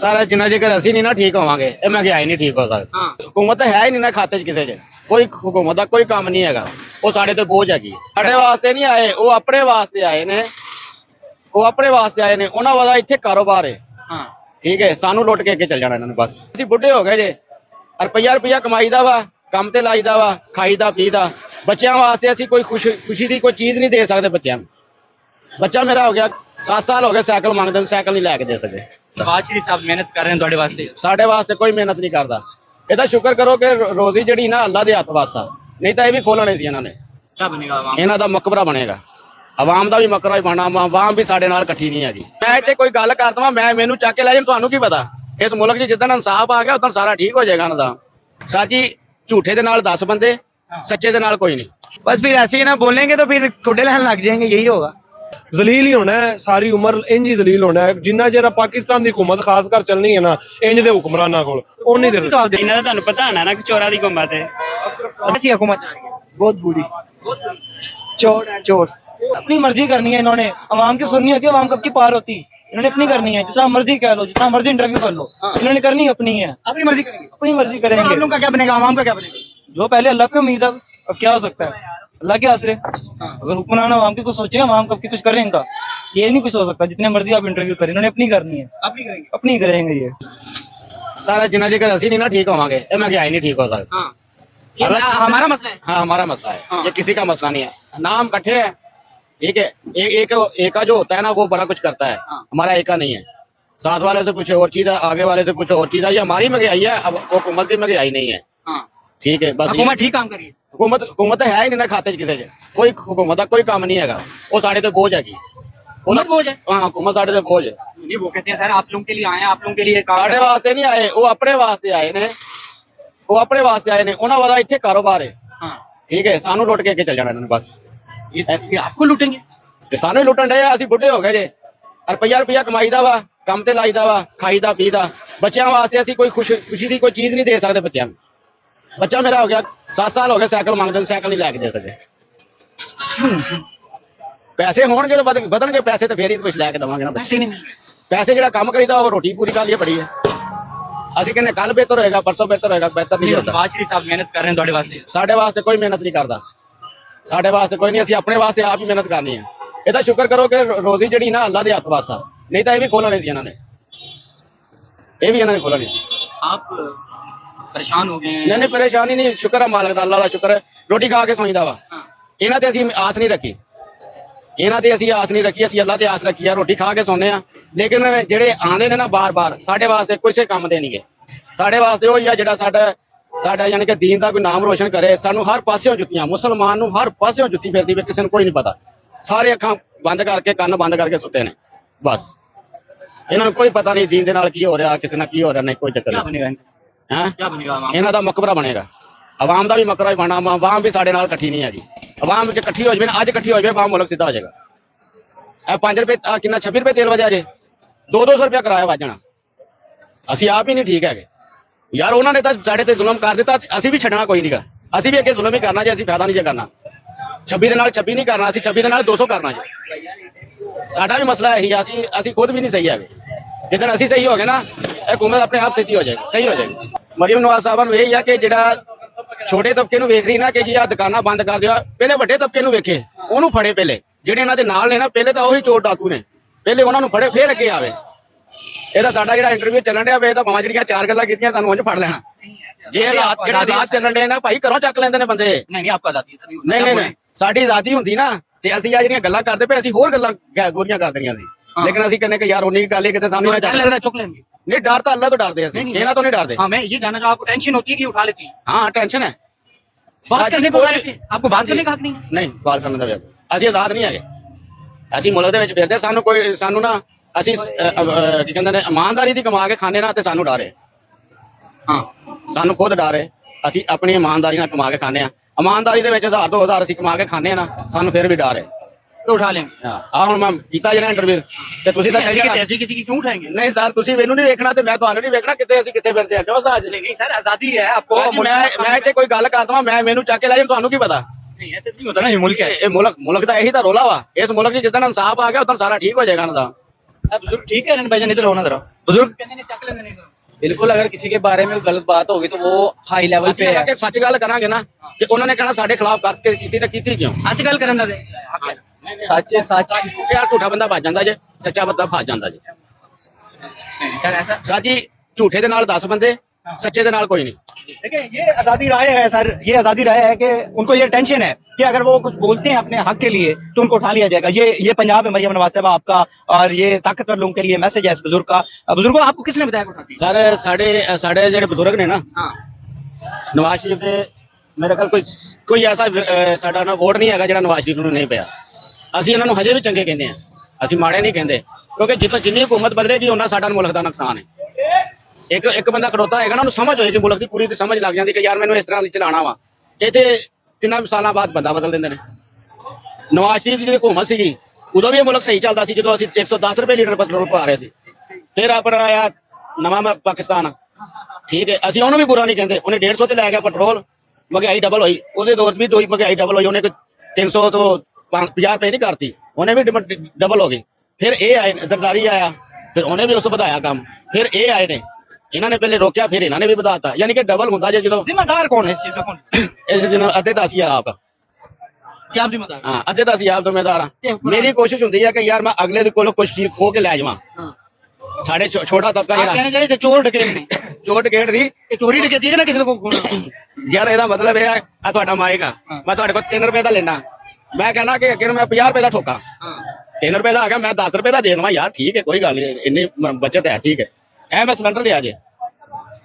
ਸਾਰਾ ਜਿੰਨਾ ਜੇਕਰ ਅਸੀਂ ਨਹੀਂ ਨਾ ਠੀਕ ਹੋਵਾਂਗੇ ਇਹ ਮਹਿੰਗਾਈ ਨਹੀਂ ਠੀਕ ਹੋ ਸਕਦੀ। ਹੁਕੂਮਤ ਤਾਂ ਹੈ ਹੀ ਨਹੀਂ ਨਾ ਖਾਤੇ 'ਚ ਕਿਸੇ 'ਚ, ਕੋਈ ਹੁਕੂਮਤ ਦਾ ਕੋਈ ਕੰਮ ਨਹੀਂ ਹੈਗਾ। ਉਹ ਸਾਡੇ ਤੇ ਬੋਝ ਹੈਗੀ। ਸਾਡੇ ਵਾਸਤੇ ਨਹੀਂ ਆਏ, ਉਹ ਆਪਣੇ ਵਾਸਤੇ ਆਏ ਨੇ। ਉਹ ਆਪਣੇ ਵਾਸਤੇ ਆਏ ਨੇ, ਉਹਨਾਂ ਦਾ ਇੱਥੇ ਕਾਰੋਬਾਰ ਹੈ। ਠੀਕ ਹੈ, ਸਾਨੂੰ ਲੁੱਟ ਕੇ ਅੱਗੇ ਚੱਲ ਜਾਣਾ ਇਹਨਾਂ ਨੇ ਬਸ। ਅਸੀਂ ਬੁੱਢੇ ਹੋ ਗਏ ਜੇ, ਰੁਪਈਆ ਕਮਾਈਦਾ ਵਾ, ਕੰਮ ਤੇ ਲਾਈਦਾ ਵਾ, ਖਾਈਦਾ ਪੀਦਾ। ਬੱਚਿਆਂ ਵਾਸਤੇ ਅਸੀਂ ਕੋਈ ਖੁਸ਼ੀ ਦੀ ਕੋਈ ਚੀਜ਼ ਨਹੀਂ ਦੇ ਸਕਦੇ ਬੱਚਿਆਂ ਨੂੰ। ਬੱਚਾ ਮੇਰਾ ਹੋ ਗਿਆ 7 ਸਾਲ ਹੋ ਗਏ ਸਾਈਕਲ ਮੰਗਦੇ ਨੂੰ, ਸਾਈਕਲ ਨਹੀਂ ਲੈ ਕੇ ਦੇ ਸਕੇ। ਮਿਹਨਤ ਕਰ ਰਹੇ ਨੇ ਤੁਹਾਡੇ ਵਾਸਤੇ। ਸਾਡੇ ਵਾਸਤੇ ਕੋਈ ਮਿਹਨਤ ਨਹੀਂ ਕਰਦਾ। ਇਹਦਾ ਸ਼ੁਕਰ ਕਰੋ ਕਿ ਰੋਜ਼ੀ ਜਿਹੜੀ ਨਾ ਅੱਲਾ ਦੇ ਹੱਥ ਵਾਸਾ, ਨਹੀਂ ਤਾਂ ਇਹ ਵੀ ਖੋਲਣੇ ਸੀ ਇਹਨਾਂ ਨੇ। ਇਹਨਾਂ ਦਾ ਮਕਬਰਾ ਬਣੇਗਾ, ਆਵਾਮ ਦਾ ਵੀ ਮਕਬਰਾ ਹੀ ਬਣਨਾ। ਆਵਾਮ ਵੀ ਸਾਡੇ ਨਾਲ ਇਕੱਠੀ ਨਹੀਂ ਹੈਗੀ। ਮੈਂ ਇੱਥੇ ਕੋਈ ਗੱਲ ਕਰ ਦਵਾਂ, ਮੈਨੂੰ ਚੱਕ ਕੇ ਲੈ ਜਾਣ, ਤੁਹਾਨੂੰ ਕੀ ਪਤਾ। ਇਸ ਮੁਲਕ 'ਚ ਜਿੱਦਣ ਇਨਸਾਫ ਆ ਗਿਆ ਉਦੋਂ ਸਾਰਾ ਠੀਕ ਹੋ ਜਾਏਗਾ ਇਹਨਾਂ ਦਾ। ਸਾਜੀ ਝੂਠੇ ਦੇ ਨਾਲ 10 ਬੰਦੇ, सच्चे ਦੇ ਨਾਲ ਕੋਈ ਨਹੀਂ। बस फिर ऐसे ही ना बोलेंगे तो फिर ठुड्डे लहन लग जाएंगे, यही होगा। ਜ਼ਲੀਲ ਹੀ ਹੋਣਾ ਹੈ, ਸਾਰੀ ਉਮਰ ਇੰਜ ਹੀ ਜ਼ਲੀਲ ਹੋਣਾ ਹੈ। ਜਿੰਨਾ ਚਿਰ ਪਾਕਿਸਤਾਨ ਦੀ ਹੁਕੂਮਤ ਖਾਸ ਕਰ ਚੱਲਣੀ ਹੈ ਨਾ ਇੰਜ ਦੇ ਹੁਕਮਰਾਨਾਂ ਕੋਲ, ਉਨੀ ਦੇਰ ਇਹਨਾਂ ਦਾ ਤੁਹਾਨੂੰ ਪਤਾ ਹੋਣਾ ਨਾ ਕਿ ਚੋਰਾਂ ਦੀ हुकूमत है। ऐसी हुकूमत बहुत बुरी, चोर है चोर। अपनी मर्जी करनी है इन्होंने, अवाम की सुननी होती है, अवाम कब की पार होती। इन्होंने अपनी करनी है, जितना मर्जी कह लो, जितना मर्जी इंटरव्यू कर लो, इन्होंने करनी अपनी है। अपनी मर्जी करेंगे, अपनी मर्जी करेंगे। आप लोगों का क्या बनेगा, अवाम का क्या बनेगा? जो पहले अल्लाह पे उम्मीद है, अब क्या हो सकता है, अल्लाह के आसरे। अगर हुक्मरान अवाम की कुछ सोचे, अवाम कब की कुछ करें इनका, ये नहीं कुछ हो सकता। जितने मर्जी आप इंटरव्यू करें, इन्होंने अपनी करनी है, अपनी करेंगे ये सारा जिन्ना जेकर ਅਸੀਂ नहीं ना ठीक होवांगे ये महंगाई नहीं ठीक हो सकती। हमारा मसला है। हाँ, हमारा मसला है, ये किसी का मसला नहीं है। नाम इकट्ठे है, ठीक है। एका जो होता है ना वो बड़ा कुछ करता है, हमारा एका नहीं है। साथ वाले से कुछ और चीज है, आगे वाले से कुछ और चीज है। ये हमारी महंगाई है, अब हुकूमत की महंगाई नहीं है। ठीक है, बस हुकूमत ठीक काम करिए। हुकूमत है ही नहीं ना खाते 'ਚ ਕਿਸੇ 'ਚ, ਕੋਈ हुकूमत ਦਾ ਕੋਈ ਕੰਮ ਨਹੀਂ ਹੈਗਾ। ਉਹ ਸਾਡੇ ਤੇ ਬੋਝ ਹੈਗੀ। हुकूमत बोझ है। हाँ, हुकूमत ਸਾਡੇ ਤੇ ਬੋਝ है। नहीं, वो कहते हैं सर आप लोगों के लिए आए हैं, आप लोगों के लिए काम ਸਾਡੇ ਵਾਸਤੇ ਨਹੀਂ ਆਏ, ਉਹ ਆਪਣੇ ਵਾਸਤੇ ਆਏ ਨੇ। ਉਹ ਆਪਣੇ ਵਾਸਤੇ ਆਏ ਨੇ, ਉਹਨਾਂ ਦਾ ਇੱਥੇ ਕਾਰੋਬਾਰ ਹੈ। ਠੀਕ ਹੈ, ਸਾਨੂੰ ਲੁੱਟ ਕੇ ਅੱਗੇ ਚੱਲ ਜਾਣਾ ਇਹਨਾਂ ਨੇ ਬਸ। ये आपको लूटेंगे ਤੇ ਸਾਨੂੰ ਹੀ ਲੁੱਟਣ ਡਏ ਆ। ਅਸੀਂ ਬੁੱਢੇ ਹੋ ਗਏ ਜੇ, ਰੁਪਈਆ ਕਮਾਈਦਾ ਵਾ, ਕੰਮ ਤੇ ਲਾਈਦਾ ਵਾ, ਖਾਈਦਾ ਪੀਦਾ। ਬੱਚਿਆਂ ਵਾਸਤੇ ਅਸੀਂ ਕੋਈ ਖੁਸ਼ੀ ਦੀ ਕੋਈ ਚੀਜ਼ ਨਹੀਂ ਦੇ ਸਕਦੇ ਬੱਚਿਆਂ ਨੂੰ। ਬੱਚਾ ਮੇਰਾ ਹੋ ਗਿਆ 7 ਸਾਲ ਹੋ ਗਏ ਸਾਈਕਲ ਮੰਗਦੇ ਨੂੰ, ਸਾਈਕਲ ਨਹੀਂ ਲੈ ਕੇ ਦੇ ਸਕੇ। ਪੈਸੇ ਹੋਣਗੇ ਤਾਂ ਵਧਣਗੇ ਪੈਸੇ, ਤਾਂ ਫੇਰ ਹੀ ਕੁਝ ਲੈ ਕੇ ਦੇਵਾਂਗੇ ਨਾ। ਪੈਸੇ ਜਿਹੜਾ ਕੰਮ ਕਰੀਦਾ ਉਹ ਰੋਟੀ ਪੂਰੀ ਕਰ ਲਈ ਬੜੀ ਹੈ। ਅਸੀਂ ਕਹਿੰਦੇ ਕੱਲ ਬਿਹਤਰ ਹੋਏਗਾ, ਪਰਸੋਂ ਬਿਹਤਰ ਹੋਏਗਾ, ਬਿਹਤਰ ਨਹੀਂ ਹੁੰਦਾ। मेहनत कर रहे हैं ਤੁਹਾਡੇ ਵਾਸਤੇ। ਸਾਡੇ ਵਾਸਤੇ ਕੋਈ ਮਿਹਨਤ ਨਹੀਂ ਕਰਦਾ, ਸਾਡੇ ਵਾਸਤੇ ਕੋਈ ਨਹੀਂ। ਅਸੀਂ ਆਪਣੇ ਵਾਸਤੇ ਆਪ ਹੀ ਮਿਹਨਤ ਕਰਨੀ ਹੈ। ਇਹਦਾ ਸ਼ੁਕਰ ਕਰੋ ਕਿ ਰੋਜ਼ੀ ਜਿਹੜੀ ਨਾ ਅੱਲਾ ਦੇ ਹੱਥ ਵਾਸਾ, ਨਹੀਂ ਤਾਂ ਇਹ ਵੀ ਖੋਲਣੇ ਸੀ ਇਹਨਾਂ ਨੇ। ਇਹ ਵੀ ਇਹਨਾਂ ਨੇ ਖੋਲਣੀ ਸੀ। आप परेशान हो गए? नहीं, परेशानी नहीं, शुक्र है मालिक दा, अल्लाह दा शुक्र है। रोटी खा के सोईदा वा। इन्हां ते असीं आस नहीं रखी, असीं अल्लाह ते आस रखी है। रोटी खा के सोने आ, लेकिन जेड़े आंदे ने ना बार बार साडे वास्ते किसी काम दे नहीं गए। साडे वास्ते ओही आ जेड़ा साडा यानी कि दीन दा कोई नाम रोशन करे। सानू हर पासेओं जुत्तियां, मुसलमान नू हर पासेओं जुत्ती फिरदी वे, किसी नू कोई नहीं पता। सारे अखां बंद करके कंन बंद करके सुते ने बस। इन्हां नू कोई पता नहीं दीन दे नाल की हो रहा, किसी नाल की हो रहा, नहीं कोई चक्कर नहीं। ਇਹਨਾਂ ਦਾ ਮਕਬਰਾ ਬਣੇਗਾ, ਆਵਾਮ ਦਾ ਵੀ ਮਕਬਰਾ ਹੀ ਬਣਨਾ। ਆਵਾਮ ਵੀ ਸਾਡੇ ਨਾਲ ਇਕੱਠੀ ਨਹੀਂ ਹੈਗੀ। ਆਵਾਮ ਵਿੱਚ ਇਕੱਠੀ ਹੋ ਜਾਵੇ ਨਾ, ਅੱਜ ਇਕੱਠੀ ਹੋ ਜਾਵੇ, ਆਵਾਮ ਮੁਲਕ ਸਿੱਧਾ ਹੋ ਜਾਏਗਾ। ਇਹ 5 ਰੁਪਏ ਕਿੰਨਾ 26 ਰੁਪਏ ਤੇਲ ਵਜਿਆ ਜੇ, 200 ਰੁਪਏ ਕਿਰਾਇਆ ਵੱਜਣਾ। ਅਸੀਂ ਆਪ ਹੀ ਨਹੀਂ ਠੀਕ ਹੈਗੇ ਯਾਰ। ਉਹਨਾਂ ਨੇ ਤਾਂ ਸਾਡੇ ਤੇ ਜ਼ੁਲਮ ਕਰ ਦਿੱਤਾ, ਅਸੀਂ ਵੀ ਛੱਡਣਾ ਕੋਈ ਨਹੀਂਗਾ। ਅਸੀਂ ਵੀ ਅੱਗੇ ਜ਼ੁਲਮ ਹੀ ਕਰਨਾ ਜੇ, ਅਸੀਂ ਫਾਇਦਾ ਨਹੀਂ ਜੇ ਕਰਨਾ। 26 ਦੇ ਨਾਲ 26 ਨਹੀਂ ਕਰਨਾ, ਅਸੀਂ 26 ਦੇ ਨਾਲ 200 ਕਰਨਾ ਜੇ। ਸਾਡਾ ਵੀ ਮਸਲਾ ਇਹੀ ਆ, ਅਸੀਂ ਖੁਦ ਵੀ ਨਹੀਂ ਸਹੀ ਹੈਗੇ। ਜਿੱਦਣ ਅਸੀਂ ਸਹੀ ਹੋ ਗਏ ਨਾ, ਇਹ हुकूमत अपने आप सिद्धी हो जाएगी, सही हो जाएगी। मरियम नवाज साहब ਨੂੰ ਇਹ ਆ ਕਿ ਜਿਹੜਾ ਛੋਟੇ ਤਬਕੇ ਨੂੰ ਵੇਖ ਰਹੀ ਨਾ ਕਿ ਜੀ ਆ ਦੁਕਾਨਾਂ ਬੰਦ ਕਰ ਦਿਓ, ਪਹਿਲੇ ਵੱਡੇ ਤਬਕੇ ਨੂੰ ਵੇਖੇ, ਉਹਨੂੰ ਫੜੇ। ਪਹਿਲੇ ਜਿਹੜੇ ਇਹਨਾਂ ਦੇ ਨਾਲ ਨੇ ਨਾ, ਪਹਿਲੇ ਤਾਂ ਉਹੀ ਚੋਰ ਡਾਕੂ ਨੇ, ਪਹਿਲੇ ਉਹਨਾਂ ਨੂੰ ਫੜੇ ਫੇਰ ਅੱਗੇ ਆਵੇ। ਇਹਦਾ ਸਾਡਾ ਜਿਹੜਾ ਇੰਟਰਵਿਊ ਚੱਲਣ ਡਿਆ ਵੇ, ਤਾਂ ਭਾਵੇਂ ਜਿਹੜੀਆਂ 4 ਗੱਲਾਂ ਕੀਤੀਆਂ ਸਾਨੂੰ ਉਂਝ ਫੜ ਲੈਣਾ। ਜੇ ਹਾਲਾਤ ਚੱਲਣ ਡੇ ਨਾ ਭਾਈ, ਘਰੋਂ ਚੱਕ ਲੈਂਦੇ ਨੇ ਬੰਦੇ। ਨਹੀਂ, ਸਾਡੀ ਆਜ਼ਾਦੀ ਹੁੰਦੀ ਨਾ, ਤੇ ਅਸੀਂ ਆ ਜਿਹੜੀਆਂ ਗੱਲਾਂ ਕਰਦੇ ਪਏ, ਅਸੀਂ ਹੋਰ ਗੱਲਾਂ ਗੋਰੀਆਂ ਕਰ ਦੇਣੀਆਂ ਸੀ। लेकिन ਅਸੀਂ कहने कि यार उन्हीं की गल है, किते सामने ना चुक लेंगे। नहीं, डर तो अल्लाह तो डरते हैं, इन्हां तो नहीं डरते। हां, मैं ये जानना चाहता हूं, आपको टेंशन होती है कि उठा लेती है? हां, टेंशन है। बात करने को आपको बात करने का हक नहीं है? नहीं, बात करने का ਅਸੀਂ ਆਜ਼ਾਦ ਨਹੀਂ ਹੈਗੇ। ਅਸੀਂ ਮੁਲਕ ਦੇ ਵਿੱਚ ਫਿਰਦੇ, ਸਾਨੂੰ ਨਾ ਅਸੀਂ ਕੀ ਕਹਿੰਦੇ ਨੇ ਇਮਾਨਦਾਰੀ ਦੀ ਕਮਾ ਕੇ ਖਾਣੇ ਨਾ, ਤੇ ਸਾਨੂੰ ਡਰ ਹੈ। ਹਾਂ, ਸਾਨੂੰ ਖੁਦ ਡਰ ਹੈ। ਅਸੀਂ ਆਪਣੀ ਇਮਾਨਦਾਰੀ ਨਾਲ ਕਮਾ ਕੇ ਖਾਣੇ ਆ। ਇਮਾਨਦਾਰੀ ਦੇ ਵਿੱਚ 1000 2000 ਅਸੀਂ ਕਮਾ ਕੇ ਖਾਣੇ ਨਾ, ਸਾਨੂੰ ਫਿਰ ਵੀ ਡਰ ਹੈ। तो उठा लेंगे। हाँ, ਹੁਣ ਮੈਂ ਕੀਤਾ ਜਿਹੜਾ ਇੰਟਰਵਿਊ, ਤੇ ਤੁਸੀਂ ਤਾਂ ऐसी किसी की क्यों उठाएंगे? नहीं सर, ਤੁਸੀਂ ਮੈਨੂੰ ਨਹੀਂ ਵੇਖਣਾ ਤੇ ਮੈਂ ਤੁਹਾਨੂੰ ਨਹੀਂ ਵੇਖਣਾ, ਕਿੱਥੇ ਅਸੀਂ ਕਿੱਥੇ ਫਿਰਦੇ ਆ। ਕਿਉਂ ਸਾਜ नहीं सर, आजादी है आपको। ਮੈਂ ਇੱਥੇ ਕੋਈ ਗੱਲ ਕਰ ਦਵਾਂ, ਮੈਨੂੰ ਚੱਕ ਕੇ ਲੈ ਜਾਣ, ਤੁਹਾਨੂੰ ਕੀ ਪਤਾ। नहीं, ऐसे नहीं होता ना, ये मुल्क है। ਇਹ ਮੁਲਕ ਦਾ ਇਹੀ ਤਾਂ ਰੋਲਾ ਵਾ। ਇਸ ਮੁਲਕ 'ਚ ਜਿੱਦਣ ਇਨਸਾਫ ਆ ਗਿਆ ਉਦੋਂ ਸਾਰਾ ਠੀਕ ਹੋ ਜਾਏਗਾ ਇਹਨਾਂ ਦਾ। बुजुर्ग ठीक है भाईजान, इधर होना जरा। बुजुर्ग कहते नहीं चक लेंगे नहीं तो। बिल्कुल, अगर किसी के बारे में गलत बात होगी तो वो हाई लेवल ਅਸੀਂ पे है। ਕਿ ਸੱਚ ਗੱਲ ਕਰਾਂਗੇ ਨਾ ਤੇ ਉਹਨਾਂ ਨੇ ਕਹਿਣਾ ਸਾਡੇ ਖਿਲਾਫ ਕਰਕੇ ਕੀਤੀ ਤਾਂ ਕੀਤੀ ਕਿਉਂ? ਅੱਜ ਗੱਲ ਕਰਨ ਦਾ ਦੇ ਹੱਕ ਹੈ। सच है सच। ਯਾਰ ਝੂਠਾ ਬੰਦਾ ਭੱਜ ਜਾਂਦਾ ਜੇ, ਸੱਚਾ ਬੰਦਾ ਫਸ ਜਾਂਦਾ ਜੇ। क्या ऐसा? ਸਾਜੀ ਝੂਠੇ ਦੇ ਨਾਲ 10 ਬੰਦੇ, ਸੱਚੇ ਦੇ ਨਾਲ ਕੋਈ ਨਹੀਂ। देखिए ये आजादी राय है सर, ये आजादी राय है कि उनको ये टेंशन है कि अगर वो कुछ बोलते हैं अपने हक के लिए तो उनको उठा लिया जाएगा। ये पंजाब है मरियम नवाज साहब आपका, और ये ताकतवर लोगों के लिए मैसेज है इस बुजुर्ग का। बुजुर्गों आपको किसने बताया कि उठाती है? ਸਰ ਸਾਡੇ ਜਿਹੜੇ ਬਜ਼ੁਰਗ ਨੇ ਨਾ, हाँ ਨਵਾਜ਼ ਸ਼ਰੀਫ ਦੇ ਮੇਰੇ ਕੋਲ ਕੋਈ ਐਸਾ ਸਾਡਾ ਨਾ ਵੋਟ ਨਹੀਂ ਹੈਗਾ ਜਿਹੜਾ ਨਵਾਜ਼ ਸ਼ਰੀਫ ਨੂੰ ਨਹੀਂ ਪਿਆ। ਅਸੀਂ ਇਹਨਾਂ ਨੂੰ ਹਜੇ ਵੀ ਚੰਗੇ ਕਹਿੰਦੇ ਆ, ਅਸੀਂ ਮਾੜੇ ਨਹੀਂ ਕਹਿੰਦੇ, ਕਿਉਂਕਿ ਜਿੰਨੀ ਹੁਕੂਮਤ ਬਦਲੇਗੀ ਉਹਨਾਂ ਸਾਡਾ ਮੁਲਕ ਦਾ ਨੁਕਸਾਨ ਹੈ। ਇੱਕ ਬੰਦਾ ਖੜੋਤਾ ਹੈਗਾ ਨਾ, ਉਹਨੂੰ ਸਮਝ ਹੋਏਗੀ ਮੁਲਕ ਦੀ ਪੂਰੀ, ਦੀ ਸਮਝ ਲੱਗ ਜਾਂਦੀ ਕਿ ਯਾਰ ਮੈਨੂੰ ਇਸ ਤਰ੍ਹਾਂ ਚਲਾਉਣਾ ਵਾ। ਇੱਥੇ 3 ਸਾਲਾਂ ਬਾਅਦ ਬੰਦਾ ਬਦਲ ਦਿੰਦੇ ਨੇ। ਨਵਾਜ਼ ਸ਼ਰੀਫ ਦੀ ਜਿਹੜੀ ਹੁਕੂਮਤ ਸੀਗੀ ਉਦੋਂ ਵੀ ਇਹ ਮੁਲਕ ਸਹੀ ਚੱਲਦਾ ਸੀ, ਜਦੋਂ ਅਸੀਂ 110 ਰੁਪਏ ਲੀਟਰ ਪੈਟਰੋਲ ਪਾ ਰਹੇ ਸੀ। ਫਿਰ ਆਪਣਾ ਆਇਆ ਨਵਾਂ ਪਾਕਿਸਤਾਨ, ਠੀਕ ਹੈ, ਅਸੀਂ ਉਹਨੂੰ ਵੀ ਬੁਰਾ ਨਹੀਂ ਕਹਿੰਦੇ। ਉਹਨੇ 150 ਤੇ ਲੈ ਗਿਆ ਪੈਟਰੋਲ, ਮਹਿੰਗਾਈ ਡਬਲ ਹੋਈ, ਉਹਦੇ ਦੌਰ ਵੀ ਦੋਈ ਮਹਿੰਗਾਈ ਡਬਲ ਹੋਈ, ਉਹਨੇ 300 ਤੋਂ 50 ਰੁਪਏ ਨਹੀਂ ਕਰਤੀ, ਉਹਨੇ ਵੀ ਡਬਲ ਹੋ ਗਈ। ਫਿਰ ਇਹ ਆਏ ਜ਼ਰਦਾਰੀ ਆਇਆ, ਫਿਰ ਉਹਨੇ ਵੀ ਉਸ ਤੋਂ ਵਧਾਇਆ ਕੰਮ। ਫਿਰ ਇਹ ਆਏ ਨੇ, ਇਹਨਾਂ ਨੇ ਪਹਿਲੇ ਰੋਕਿਆ, ਫਿਰ ਇਹਨਾਂ ਨੇ ਵੀ ਵਧਾਤਾ, ਯਾਨੀ ਕਿ ਡਬਲ ਹੁੰਦਾ ਜੇ। ਜਦੋਂ जिम्मेदार कौन है इस चीज का? कौन ਇਸ ਦਿਨ ਅੱਧੇ ਤਾਂ ਅਸੀਂ ਆਪ, क्या आप जिम्मेदार? ਹਾਂ ਅੱਧੇ ਤਾਂ ਅਸੀਂ ਆਪ ਜ਼ਿੰਮੇਦਾਰ ਹਾਂ। ਮੇਰੀ ਕੋਸ਼ਿਸ਼ ਹੁੰਦੀ ਹੈ ਕਿ ਯਾਰ ਮੈਂ ਅਗਲੇ ਦੇ ਕੋਲੋਂ ਕੁਛ ਚੀਜ਼ ਖੋ ਕੇ ਲੈ ਜਾਵਾਂ। ਸਾਡੇ ਛੋਟਾ ਤਬਕਾ आप ਜਿਹੜਾ कहने चाहिए चोर डकैत नहीं, ਚੋਟ ਗੇਟ ਦੀ, ये चोरी डकैती है ना किसी को खोना। ਯਾਰ ਇਹਦਾ ਮਤਲਬ ਇਹ ਹੈ ਆ ਤੁਹਾਡਾ ਮਾਇਕ ਆ, ਮੈਂ ਤੁਹਾਡੇ ਕੋਲ 3 ਰੁਪਏ ਦਾ ਲੈਣਾ, ਮੈਂ ਕਹਿੰਦਾ ਕਿ ਅੱਗੇ ਨੂੰ ਮੈਂ 50 ਰੁਪਏ ਦਾ ਠੋਕਾਂ, 3 ਰੁਪਏ ਦਾ ਆ ਗਿਆ, ਮੈਂ 10 ਰੁਪਏ ਦਾ ਦੇ ਦੇਵਾਂ, ਯਾਰ ਠੀਕ ਹੈ, ਕੋਈ ਗੱਲ ਨਹੀਂ, ਇੰਨੀ ਬਚਤ ਹੈ, ਠੀਕ ਹੈ। ਐ ਮੈਂ ਸਿਲੰਡਰ ਲਿਆ ਜੇ,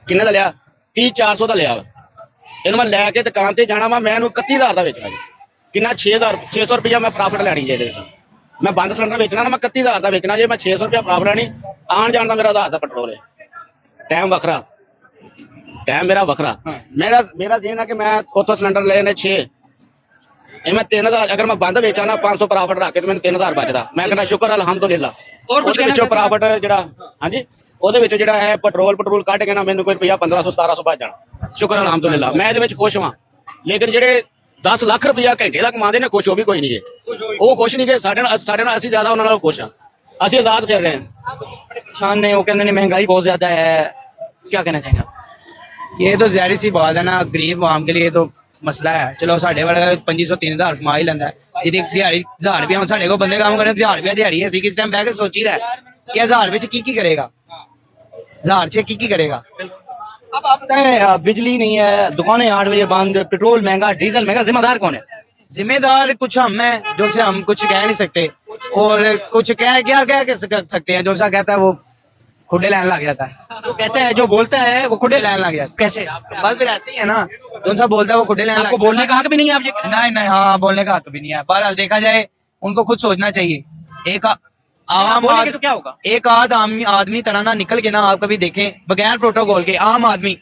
ਕਿੰਨੇ ਦਾ ਲਿਆ? 30-400 ਦਾ ਲਿਆ ਵਾ। ਇਹਨੂੰ ਮੈਂ ਲੈ ਕੇ ਦੁਕਾਨ ਤੇ ਜਾਣਾ ਵਾ, ਮੈਂ ਇਹਨੂੰ 31000 ਦਾ ਵੇਚਣਾ ਜੀ। ਕਿੰਨਾ? 600 ਰੁਪਇਆ ਮੈਂ ਪ੍ਰਾਫਿਟ ਲੈਣੀ ਜੇ ਇਹਦੇ ਵਿੱਚ। ਮੈਂ ਬੰਦ ਸਿਲੰਡਰ ਵੇਚਣਾ ਨਾ, ਮੈਂ 31000 ਦਾ ਵੇਚਣਾ ਜੇ, ਮੈਂ 600 ਰੁਪਇਆ ਪ੍ਰਾਫਿਟ ਲੈਣੀ। ਆਣ ਜਾਣ ਦਾ ਮੇਰਾ 1000 ਦਾ ਪੈਟਰੋਲ ਹੈ, ਟਾਈਮ ਵੱਖਰਾ, ਟਾਈਮ ਮੇਰਾ ਵੱਖਰਾ। ਮੇਰਾ ਜੇ ਨਾ ਕਿ ਮੈਂ ਉੱਥੋਂ ਸਿਲੰਡਰ ਲਏ ਨੇ 6, ਇਹ ਮੈਂ 3000, ਅਗਰ ਮੈਂ ਬੰਦ ਵੇਚਾਂ ਨਾ 500 ਪ੍ਰਾਫਿਟ ਰੱਖ ਕੇ ਤੇ ਮੈਨੂੰ 3000 ਬਚਦਾ, ਮੈਂ ਕਹਿੰਦਾ ਸ਼ੁਕਰ ਅਲਹਮਦੁਲਿਲਾ। और कुछ ਉਹਦੇ ਵਿੱਚੋਂ ਪ੍ਰਾਫਿਟ ਜਿਹੜਾ, ਹਾਂਜੀ, ਉਹਦੇ ਵਿੱਚੋਂ ਜਿਹੜਾ ਹੈ ਪੈਟਰੋਲ ਕੱਢ ਕੇ ਨਾ ਮੈਨੂੰ ਕੋਈ ਰੁਪਇਆ 1500-1700 ਬਚ ਜਾਣਾ, ਸ਼ੁਕਰ ਅਲਹਮਦੁਲਿਲਾ, ਮੈਂ ਇਹਦੇ ਵਿੱਚ ਖੁਸ਼ ਹਾਂ। ਲੇਕਿਨ ਜਿਹੜੇ 10 ਲੱਖ ਰੁਪਇਆ ਘੰਟੇ ਦਾ ਕਮਾਉਂਦੇ ਨੇ ਖੁਸ਼, ਉਹ ਵੀ ਕੋਈ ਨਹੀਂ ਹੈ, ਉਹ ਖੁਸ਼ ਨਹੀਂ ਗੇ। ਸਾਡੇ ਨਾਲ ਅਸੀਂ ਜ਼ਿਆਦਾ ਉਹਨਾਂ ਨਾਲ ਖੁਸ਼ ਹਾਂ, ਅਸੀਂ ਆਜ਼ਾਦ ਫਿਰ ਰਹੇ ਹਾਂ। परेशान नहीं, वो कहते हैं महंगाई बहुत ज्यादा है, क्या कहना चाहेंगे आप? ये तो ज़ाहिर सी बात है ना, गरीब आवाम के लिए तो मसला है। चलो साढ़े वाला 2500-3000 कमा ही लेंदा है, जिहदी दिहाड़ी 1000 रुपया, हम साढ़े को बंदे काम करने 1000 रुपया दिहाड़ी है, किस टाइम बैठ के सोचीदा है कि 1000 ਵਿੱਚ ਕੀ करेगा, 1000 ਚ ਕੀ करेगा। अब आप बताएं, बिजली नहीं है, दुकानें 8 बजे बंद, पेट्रोल महंगा, डीजल महंगा, जिम्मेदार कौन है? जिम्मेदार कुछ हम हैं, जो से हम कुछ कह नहीं सकते, और कुछ कह सकते हैं, जो सा कहता है वो खुडे लाइन लग जाता है। जो कहता है, जो बोलता है वो खुदे लाइन लग जाता है। कैसे? बस फिर ऐसे ही है ना, जो सा बोलता है वो खुडे लाइन आपको बोलने का हक भी नहीं है, आप ये कहते हैं? नहीं नहीं, हाँ बोलने का हक भी नहीं है। बहरहाल देखा जाए, उनको खुद सोचना चाहिए। एक आम बोलेंगे तो क्या होगा? एक आदमी तरह ना निकल के ना, आप कभी देखें बगैर प्रोटोकॉल के, आम आदमी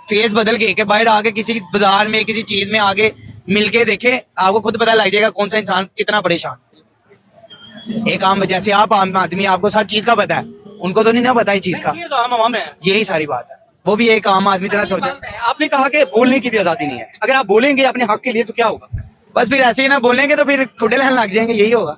फेस बदल के बाहर आके किसी बाजार में किसी चीज में आगे मिलके देखे, आपको खुद पता लग जाएगा कौन सा इंसान कितना परेशान। एक आम, जैसे आप आम आदमी, आपको हर चीज का पता है, उनको तो नहीं ना पता इस चीज का। ये तो आम आवाम है। यही सारी बात है, वो भी एक आम आदमी तरह सोचे। आपने कहा कि बोलने की भी आजादी नहीं है, अगर आप बोलेंगे अपने हक के लिए तो क्या होगा? बस फिर ऐसे ही ना बोलेंगे तो फिर खुडे लाइन लग जाएंगे, यही होगा।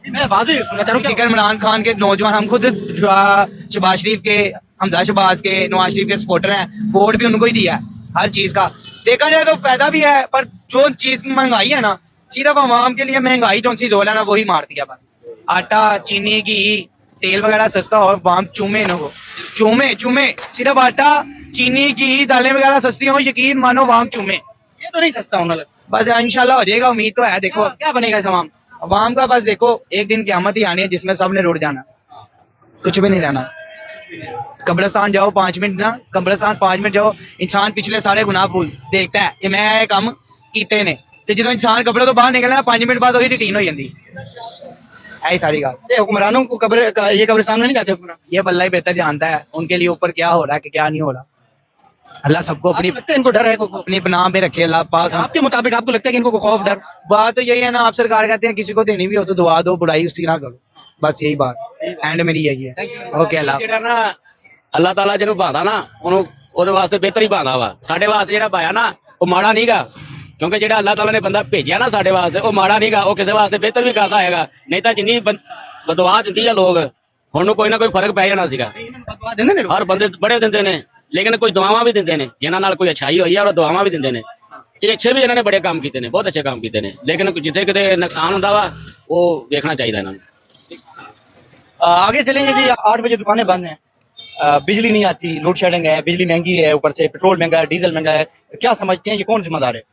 मैं वाज़ेह सुनना चाह रहा हूं कि इमरान खान के नौजवान, हम खुद शहबाज शरीफ के, हमजा शहबाज के, नवाज शरीफ के सपोर्टर हैं, वोट भी उनको ही दिया है। हर चीज का देखा जाए तो फायदा भी है, पर जो चीज की महंगाई है ना, सिर्फ आवाम के लिए महंगाई जो चीज हो है ना, वही मार दिया। बस आटा, चीनी, घी, तेल वगैरह सस्ता और आवाम चूमे न हो, चूमे सिर्फ आटा, चीनी, घी, दालें वगैरह सस्ती हो, यकीन मानो आवाम चूमे। ये तो नहीं सस्ता होना लगा। बस इंशाल्लाह हो जाएगा, उम्मीद तो है। देखो क्या बनेगा इस आवाम? अवाम का बस देखो, एक दिन क़यामत ही आनी है जिसमें सब ने रुट जाना, कुछ भी नहीं रहना। कब्रिस्तान जाओ 5 मिनट ना, कब्रिस्तान 5 मिनट जाओ, इंसान पिछले सारे गुनाह भूल देखता है कि मैं ये काम कीते ने, ते जो इंसान कब्र तो बाहर निकलना 5 मिनट बाद वही रूटीन हो जाती है। सारी गल ये हुक्मरानों को ये कब्रिस्तान में नहीं जाते हुक्मरान? ये बल्ला ही बेहतर जानता है उनके लिए ऊपर क्या हो रहा है कि क्या नहीं हो रहा। अल्लाह सबको अपनी आपको लगता है इनको डर है अपनी पनाह पे रखे अल्लाह पाक। आपके मुताबिक आपको लगता है कि इनको कोई खौफ डर? बात तो यही है ना, आप सरकार कहते हैं किसी को देनी भी हो तो दुआ दो, बुराई उसकी ना करो, बस यही बात एंड मेरी यही है। ओके अल्लाह। ਜਿਹੜਾ ਨਾ ਅੱਲਾਹ ਤਾਲਾ ਜਿਹਨੂੰ ਭਾਦਾ ਨਾ, ਉਹਨੂੰ ਉਹਦੇ ਵਾਸਤੇ ਬਿਹਤਰ ਹੀ ਭਾਦਾ ਵਾ। ਸਾਡੇ ਵਾਸਤੇ ਜਿਹੜਾ ਪਾਇਆ ਨਾ, ਉਹ ਮਾੜਾ ਨਹੀਂਗਾ, ਕਿਉਂਕਿ ਜਿਹੜਾ ਅੱਲਾਹ ਤਾਲਾ ਨੇ ਬੰਦਾ ਭੇਜਿਆ ਨਾ ਸਾਡੇ ਵਾਸਤੇ, ਉਹ ਮਾੜਾ ਨਹੀਂਗਾ, ਉਹ ਕਿਸੇ ਵਾਸਤੇ ਬਿਹਤਰ ਵੀ ਕਰਦਾ ਹੈਗਾ। ਨਹੀਂ ਤਾਂ ਜਿੰਨੀ ਬਦਵਾ ਦਿੰਦੀ ਆ ਲੋਕ ਹੁਣ ਨੂੰ ਕੋਈ ਨਾ ਕੋਈ ਫਰਕ ਪੈ ਜਾਣਾ ਸੀਗਾ ਬਦਵਾ ਦਿੰਦੇ ਨੇ ਲੋਕ। ਹਰ ਬੰਦੇ ਬੜੇ ਦਿੰਦੇ ਨੇ ਲੇਕਿਨ ਕੁਝ ਦੁਆਵਾਂ ਵੀ ਦਿੰਦੇ ਨੇ ਜਿਨ੍ਹਾਂ ਨਾਲ ਕੋਈ ਅੱਛਾਈ ਹੋਈ ਆ ਉਹ ਦੁਆਵਾਂ ਵੀ ਦਿੰਦੇ ਨੇ ਇਹ ਅੱਛੇ ਵੀ ਇਹਨਾਂ ਨੇ ਬੜੇ ਕੰਮ ਕੀਤੇ ਨੇ ਬਹੁਤ ਅੱਛੇ ਕੰਮ ਕੀਤੇ ਨੇ ਲੇਕਿਨ ਜਿੱਥੇ ਕਿਤੇ ਨੁਕਸਾਨ ਹੁੰਦਾ ਵਾ ਉਹ ਵੇਖਣਾ ਚਾਹੀਦਾ ਇਹਨਾਂ ਨੂੰ आगे चलेंगे जी 8 बजे दुकानें बंद हैं बिजली नहीं आती लोड शेडिंग है बिजली महंगी है ऊपर से पेट्रोल महंगा है डीजल महंगा है क्या समझते हैं ये कौन जिम्मेदार है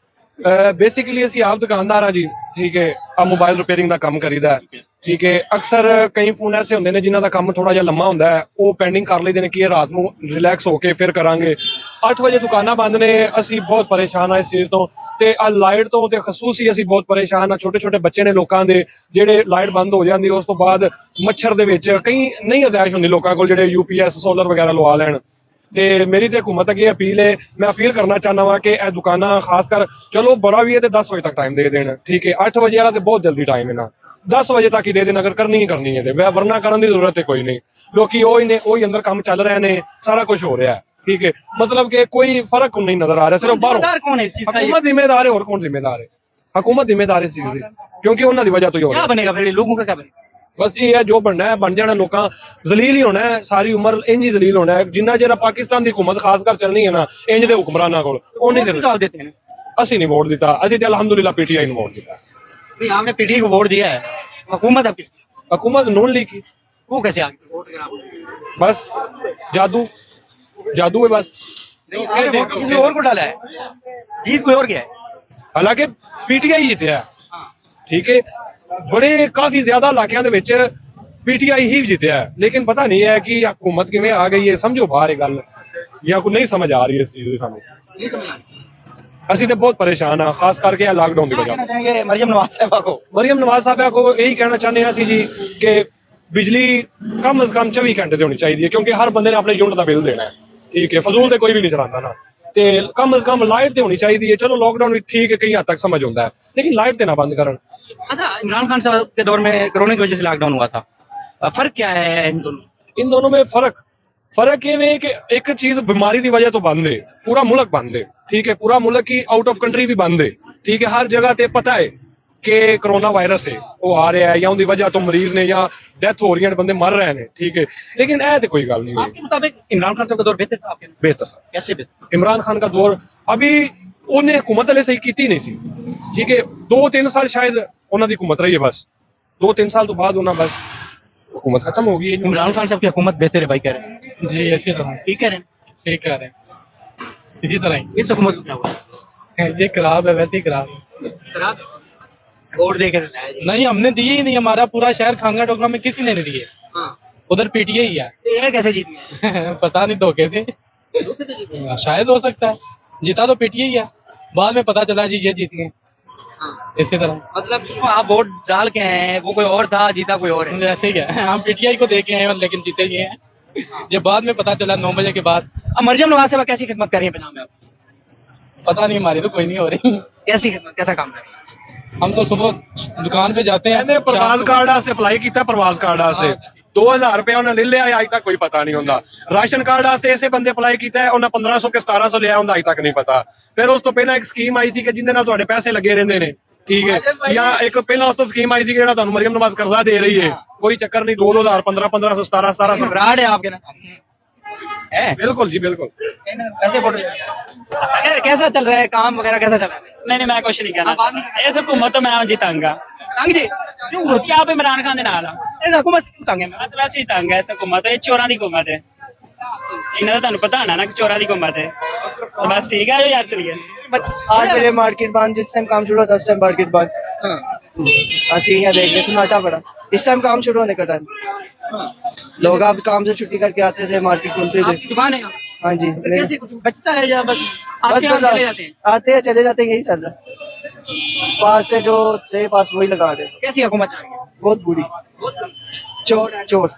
ਬੇਸਿਕਲੀ ਅਸੀਂ ਆਪ ਦੁਕਾਨਦਾਰ ਆ ਜੀ ਠੀਕ ਹੈ ਆ ਮੋਬਾਈਲ ਰਿਪੇਅਰਿੰਗ ਦਾ ਕੰਮ ਕਰੀਦਾ ਹੈ, ਠੀਕ ਹੈ। ਅਕਸਰ ਕਈ ਫੋਨ ਐਸੇ ਹੁੰਦੇ ਨੇ ਜਿਨ੍ਹਾਂ ਦਾ ਕੰਮ ਥੋੜਾ ਜਿਹਾ ਲੰਮਾ ਹੁੰਦਾ ਹੈ ਉਹ ਪੈਂਡਿੰਗ ਕਰ ਲਈਦੇ ਨੇ ਕਿ ਇਹ ਰਾਤ ਨੂੰ ਰਿਲੈਕਸ ਹੋ ਕੇ ਫਿਰ ਕਰਾਂਗੇ 8 ਵਜੇ ਦੁਕਾਨਾਂ ਬੰਦ ਨੇ ਅਸੀਂ ਬਹੁਤ ਪਰੇਸ਼ਾਨ ਆ ਇਸ ਚੀਜ਼ ਤੋਂ ਤੇ ਆ ਲਾਈਟ ਤੋਂ ਤੇ ਖਸੂਸੀ ਅਸੀਂ ਬਹੁਤ ਪਰੇਸ਼ਾਨ ਆ ਛੋਟੇ ਛੋਟੇ ਬੱਚੇ ਨੇ ਲੋਕਾਂ ਦੇ ਜਿਹੜੇ ਲਾਈਟ ਬੰਦ ਹੋ ਜਾਂਦੀ ਉਸ ਤੋਂ ਬਾਅਦ ਮੱਛਰ ਦੇ ਵਿੱਚ ਕਈ ਨਹੀਂ ਅਜ਼ਾਇਸ਼ ਹੁੰਦੀ ਲੋਕਾਂ ਕੋਲ ਜਿਹੜੇ ਯੂਪੀਐਸ ਸੋਲਰ ਵਗੈਰਾ ਲਵਾ ਲੈਣ ਤੇ ਮੇਰੀ ਤੇ ਹਕੂਮਤ ਅੱਗੇ ਅਪੀਲ ਹੈ ਮੈਂ ਅਪੀਲ ਕਰਨਾ ਚਾਹੁੰਦਾ ਵਾਂ ਕਿ ਇਹ ਦੁਕਾਨਾਂ ਖਾਸ ਕਰ ਚਲੋ ਬੜਾ ਵੀ ਹੈ ਤੇ 10 ਵਜੇ ਤੱਕ ਟਾਈਮ ਦੇ ਦੇਣ ਠੀਕ ਹੈ 8 ਵਜੇ ਵਾਲਾ ਤੇ ਬਹੁਤ ਜਲਦੀ ਟਾਈਮ ਹੈ ਨਾ 10 ਵਜੇ ਤੱਕ ਹੀ ਦੇ ਦੇਣ ਅਗਰ ਕਰਨੀ ਹੀ ਕਰਨੀ ਹੈ ਤੇ ਵਰਨਾ ਕਰਨ ਦੀ ਜ਼ਰੂਰਤ ਹੈ ਕੋਈ ਨਹੀਂ ਲੋਕੀ ਉਹੀ ਨੇ ਉਹੀ ਅੰਦਰ ਕੰਮ ਚੱਲ ਰਹੇ ਨੇ ਸਾਰਾ ਕੁਝ ਹੋ ਰਿਹਾ ਹੈ ठीक है मतलब कि कोई फर्क नहीं नजर आ रहा सिर्फ बाहर कौन है इस चीज का हुकूमत जिम्मेदार है और कौन जिम्मेदार है हुकूमत जिम्मेदार है इस चीज से क्योंकि उन्होंने वजह तो ही हो क्या रहा है बनेगा फिर लोगों का क्या बनेगा बस जी ये जो बनना है बन जाना लोग जलील ही होना है सारी उम्र इंज ही जलील होना है जिन्ना चेर पाकिस्तान की हुकूमत खास कर चलनी है ना इंज दे हुक्मराना कोल वोट भी तो आप देते हैं ਅਸੀਂ ਨਹੀਂ ਵੋਟ ਦਿੱਤਾ ਅਸੀਂ ਤੇ ਅਲਹਮਦੁਲਿਲਾ ਪੀਟੀਆਈ ਨੂੰ ਵੋਟ ਦਿੱਤਾ नहीं आपने पीटीआई को वोट दिया है हुकूमत आप किसकी हुकूमत नून लीग की वो कैसे आ गई वोट अगर आप बस जादू जादू है बस नहीं आपने वोट तो किसी और को डाला है जीत कोई और गया है ਹਾਲਾਂਕਿ ਪੀਟੀਆਈ ਜਿੱਤਿਆ ਠੀਕ ਹੈ ਬੜੇ ਕਾਫੀ ਜ਼ਿਆਦਾ ਇਲਾਕਿਆਂ ਦੇ ਵਿੱਚ ਪੀਟੀਆਈ ਹੀ ਜਿੱਤਿਆ ਲੇਕਿਨ ਪਤਾ ਨਹੀਂ ਹੈ ਕਿ ਹਕੂਮਤ ਕਿਵੇਂ ਆ ਗਈ ਹੈ ਸਮਝੋ ਬਾਹਰ ਇਹ ਗੱਲ ਜਾਂ ਕੋਈ ਨਹੀਂ ਸਮਝ ਆ ਰਹੀ ਇਸ ਚੀਜ਼ ਦੀ ਸਾਨੂੰ ਅਸੀਂ ਤੇ ਬਹੁਤ ਪਰੇਸ਼ਾਨ ਆ ਖਾਸ ਕਰਕੇ ਇਹ ਲਾਕਡਾਊਨ ਦੀ क्या ਵਜ੍ਹਾ कहना चाहेंगे मरियम नवाज साहबा को ਮਰੀਮ ਨਵਾਜ਼ ਸਾਹਿਬਾ ਕੋ ਇਹੀ ਕਹਿਣਾ ਚਾਹੁੰਦੇ ਹਾਂ ਅਸੀਂ ਜੀ ਕਿ ਬਿਜਲੀ ਕਮ ਅਜ਼ ਕਮ 24 ਘੰਟੇ ਤੇ ਹੋਣੀ ਚਾਹੀਦੀ ਹੈ ਕਿਉਂਕਿ ਹਰ ਬੰਦੇ ਨੇ ਆਪਣੇ ਯੂਨਿਟ ਦਾ ਬਿੱਲ ਦੇਣਾ ਹੈ ਠੀਕ ਹੈ ਫਜ਼ੂਲ ਤੇ ਕੋਈ ਵੀ ਨਹੀਂ ਚਲਾਉਂਦਾ ਨਾ ਤੇ ਕਮ ਅਜ਼ ਕਮ ਲਾਈਟ ਤੇ ਹੋਣੀ ਚਾਹੀਦੀ ਹੈ ਚਲੋ ਲॉकडाउन ਵੀ ठीक है कई हद तक समझ होता है लेकिन लाइट ते ना बंद करन अच्छा इमरान खान साहब के दौर में कोरोना की वजह से लॉकडाउन हुआ था फर्क क्या है इन दोनों में फर्क ये है कि एक चीज बीमारी की वजह तो बंद है पूरा मुल्क बंद है ठीक है पूरा मुल्क ही आउट ऑफ कंट्री भी बंद है ठीक है हर जगह ते पता है कि कोरोना वायरस है वो आ रहा है या उनकी वजह तो मरीज ने या डेथ हो रही है बंदे मर रहे हैं ठीक है लेकिन ऐ तो कोई गल नहीं है आपके मुताबिक इमरान खान साहब का दौर बेहतर था आपके बेहतर सर कैसे बेहतर इमरान खान का दौर अभी उन्हें हुकूमत वाले सही की नहीं सी ठीक है 2-3 साल शायद उन्होंने हुकूमत रही है बस 2-3 साल तो बाद उन्होंने बस हुकूमत खत्म हो गई है इमरान खान साहब की हुकूमत बेहतर है भाई कह रहे हैं जी ऐसी तरह ठीक कह रहे हैं ठीक कह रहे हैं इसी तरह इस हुकूमत को क्या हुआ ही ये खराब है वैसे ही खराब है खराब वोट दे के लाया जी। नहीं हमने दिए ही नहीं हमारा पूरा शहर खांगा टोकरा में किसी ने नहीं दिए हाँ उधर पीटीआई ही है ये कैसे जीत गए पता नहीं धोखे से शायद हो सकता है जीता तो पीटीआई ही है बाद में पता चला जी ये जीत गए हाँ। इसी तरह मतलब जिसको आप वोट डाल के हैं वो कोई और था जीता कोई और है ऐसे ही है हम पीटीआई को देखे हैं लेकिन जीते ये हैं जब बाद में पता चला 9 बजे के बाद अब मरियम नवाज साहब कैसी खिदमत कर रही है बिना में आप पता नहीं हमारी तो कोई नहीं हो रही कैसी खिदमत कैसा काम कर रही है हम तो सुबह दुकान पे जाते हैं ਇਹਨੇ ਪ੍ਰਵਾਸ शाम को- ਕਾਰਡ ਵਾਸਤੇ ਅਪਲਾਈ ਕੀਤਾ ਪ੍ਰਵਾਸ ਕਾਰਡ ਵਾਸਤੇ 2000 ਰੁਪਏ ਉਹਨੇ ਲੈ ਲਿਆ ਅਜੇ ਤੱਕ ਕੋਈ ਪਤਾ ਨਹੀਂ ਹੁੰਦਾ ਰਾਸ਼ਨ ਕਾਰਡ ਵਾਸਤੇ ਇਸੇ ਬੰਦੇ ਅਪਲਾਈ ਕੀਤਾ ਹੈ ਉਹਨਾਂ 1500 ਕੇ 1700 ਲਿਆ ਹੁੰਦਾ ਅਜੇ ਤੱਕ ਨਹੀਂ ਪਤਾ ਫਿਰ ਉਸ ਤੋਂ ਪਹਿਲਾਂ ਇੱਕ ਸਕੀਮ ਆਈ ਸੀ ਕਿ ਜਿੰਦੇ ਨਾਲ ਤੁਹਾਡੇ ਪੈਸੇ ਲੱਗੇ ਰਹਿੰਦੇ ਨੇ ਠੀਕ ਹੈ ਜਾਂ ਇੱਕ ਪਹਿਲਾਂ ਉਸ ਤੋਂ ਸਕੀਮ ਆਈ ਸੀ ਕਿ ਜਿਹੜਾ ਤੁਹਾਨੂੰ ਮਰੀਮ ਨਵਾਜ਼ ਕਰਜ਼ਾ ਦੇ ਰਹੀ ਹੈ ਕੋਈ ਚੱਕਰ ਨਹੀਂ 2000 1500 1700 घबराहट है आपके ना है ਬਿਲਕੁਲ ਜੀ ਬਿਲकुल कैसे वोट कैसा चल रहा है काम वगैरह कैसा चल रहा है ਨਹੀਂ ਮੈਂ ਕੁਝ ਨਹੀਂ ਕਹਿਣਾ ਇਸ ਹੁਕੂਮਤ ਤੋਂ ਮੈਂ ਜਿਤਾਂਗਾ तंग जी क्यों ਅਸੀਂ ਆਪ ਇਮਰਾਨ ਖਾਨ ਦੇ ਨਾਲ ਆ इस हुकूमत से क्यों तंग है ਬਸ ਵੈਸੇ ਹੀ ਤੰਗ ਹੈ ਇਸ ਹੁਕੂਮਤ ਇਹ ਚੋਰਾਂ ਦੀ ਹੁਕੂਮਤ ਹੈ ਇਹਨਾਂ ਦਾ ਤੁਹਾਨੂੰ ਪਤਾ ਹੋਣਾ ਨਾ ਕਿ ਚੋਰਾਂ ਦੀ ਹੁਕੂਮਤ ਹੈ ਤਾਂ ਬਸ ਠੀਕ ਹੈ ਜੋ ਯਾਰ ਚਲੀਏ 8 बजे मार्केट बंद जिस टाइम काम शुरू होता है उस टाइम मार्केट बंद ਅਸੀਂ यहाँ देख रहे सन्नाटा पड़ा इस टाइम काम शुरू होने का टाइम लोग अब काम से छुट्टी करके आते थे मार्केट घूमते थे आपकी दुकान है हाँ जी तो कैसे कुछ बचता है या बस आते हैं और चले जाते हैं आते हैं चले जाते हैं यही चल रहा है पास से जो थे पास वही लगा दे कैसी हुकूमत आ रही है बहुत बुरी चोर है चोर